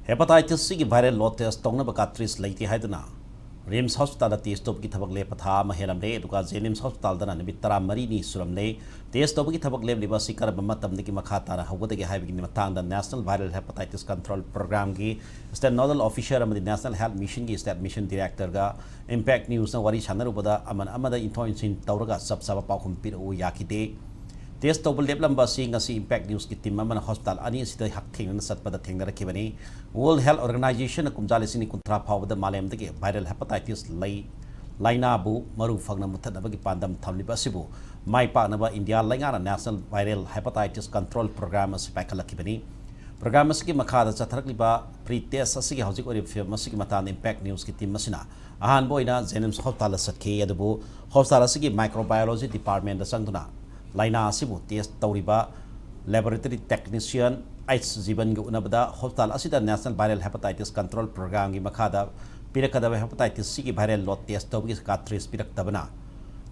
Hepatitis C viral load test Tounaba Cartridge Leitabadagi Jnims Hospital test topki thabak le patha mahelamle eduka Jnims Hospital dana nimit 13 ni suramle test topki thabak le liba sikar matam diki makha tara hawdagi haibigi matangda National Viral Hepatitis Control Program gi state nodal officer amadi National Health Mission gi state mission director ga impact news na wari chanarupada amada information tawraga sabsaba paukhum piru yakide test topul leblamba singa si impact news ki team amana hospital ani sida hak thengna satpada thengna rakhibani World Health Organization kumjali sini kuntra phawda malem dagi viral hepatitis laina bu maru fagna muthanabagi pandam thamliba sibu mai paknaba India laingana National Viral Hepatitis Control Program aspaikalakibani program asiki makhada chatharakliba pre-test asiki hojik ori film asiki matan impact news ki team masina ahan boina Jnims Hospital sakhe adubu hospital asiki microbiology department da sangduna Laina asibu test tauriba laboratory technician H Jiban gi unabada hospital asida National Viral Hepatitis Control Program gi makhada pirakadaba hepatitis C gi viral load test tawgi Cartridge piraktabana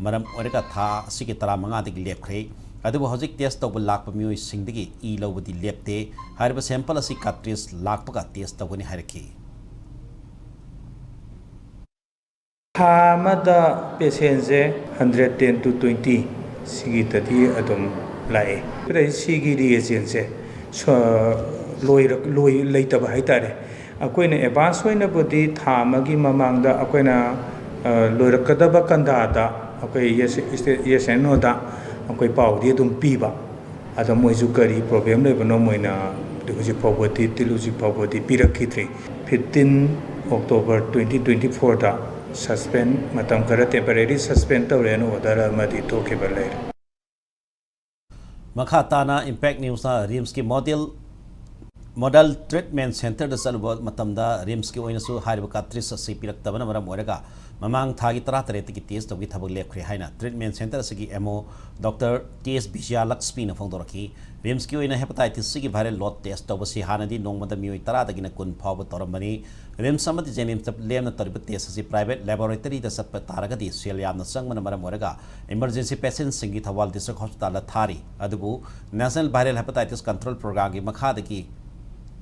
maram oreka tha asigi 35 digi Lepkhre adubu hojik test tawbu lakpa mioi singdigi e lobudi lepte hariba sample asi Cartridge lakpa test tawgani haraki Hamada patients 110 to 20 Sigi tadi adom lai. Pada sigi reagent so loi Leitabadagi tare. Aku ini advance wena budi thamagi mamangda aku ina loi rakada kanda ada. Aku yes no da. Aku pau dia tum piba. Ada moizu kari problem le bano moina dekoji poverty tiluji poverty pirakitri. 15 October 2024 da. Suspend matam kara temporary suspend tawreno odara madi to ke balai makhatana impact news na Jnims ki model treatment center da salwa matamda Jnims ki oina su hariba Cartridge se piraktabana maram orega mamang thagi 13 ki test togi thabak Lepkhre haina treatment center sigi mo Dr. T.S. Bijaya Lakshmi na phongdoraki Jnims ki oina hepatitis C ki viral load test tawbasi hanadi nongmada mioi 10 dagina kun phawba toramani Jnims amadi Jnims lemna tariba test asi private laboratory da satpa taragadi sel yamna sangmana maram orega emergency patients singi Thawal district hospital la thari adubu National Viral Hepatitis Control Program gi makhadagi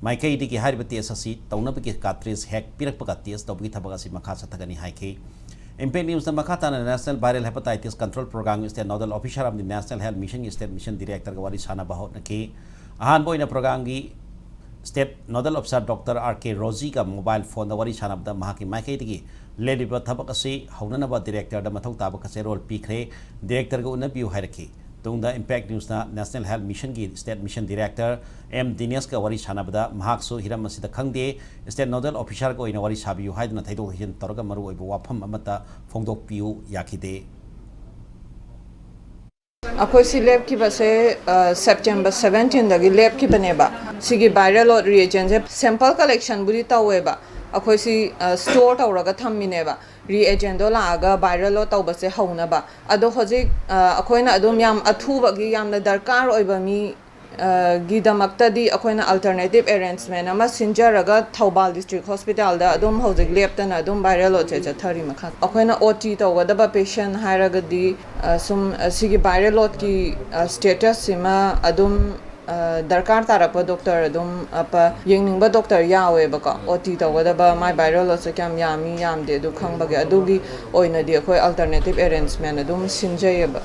Maikai di ki hariba test asi taunabagi Cartridge hack pirakpaga test tawbi thabagasi makha sathagani haike impact news na makhatana National Viral Hepatitis Control Program state nodal officer of the National Health Mission state mission director gawari sana bahot naki ahan boina program gi state nodal officer Dr. R.K. Rozi ka mobile phone da wari sana da mahaki maikai di leliba thabak asi haunanaba director da mathau taba ka role pikhre director ga unabiu hairaki Tungda impact news na National Health Mission gi state mission director M Jnims ka wari sanabada mahaksu hiram asida khangde state nodal officer ko ina wari sabiu haidna thaidok hin toroga maru oibu wafam amata phongdok piu yakide Akoi si lab ki base September 17 dagi lab ki baneba sigi viral load reagent sample collection buri taweba akoi si store tawraga thammineba reagent do laaga viral load tawbase haunaba ado hojik akoina adum yam athubagi yamna darkar oiba mi gidamakta di akoina alternative arrangement ama sinjaraga Touba district hospital da adum hojik leptana adum viral load che thari makha akoina OT tawgadaba patient hairagadi sum sigi viral load ki status sima adum darkar tarakpa doctor adum apa yengningba doctor yawe baka OT tawgadaba my viral load se kyam yami yamde du khangbage adugi oina di akoi alternative arrangement adum sinjayeba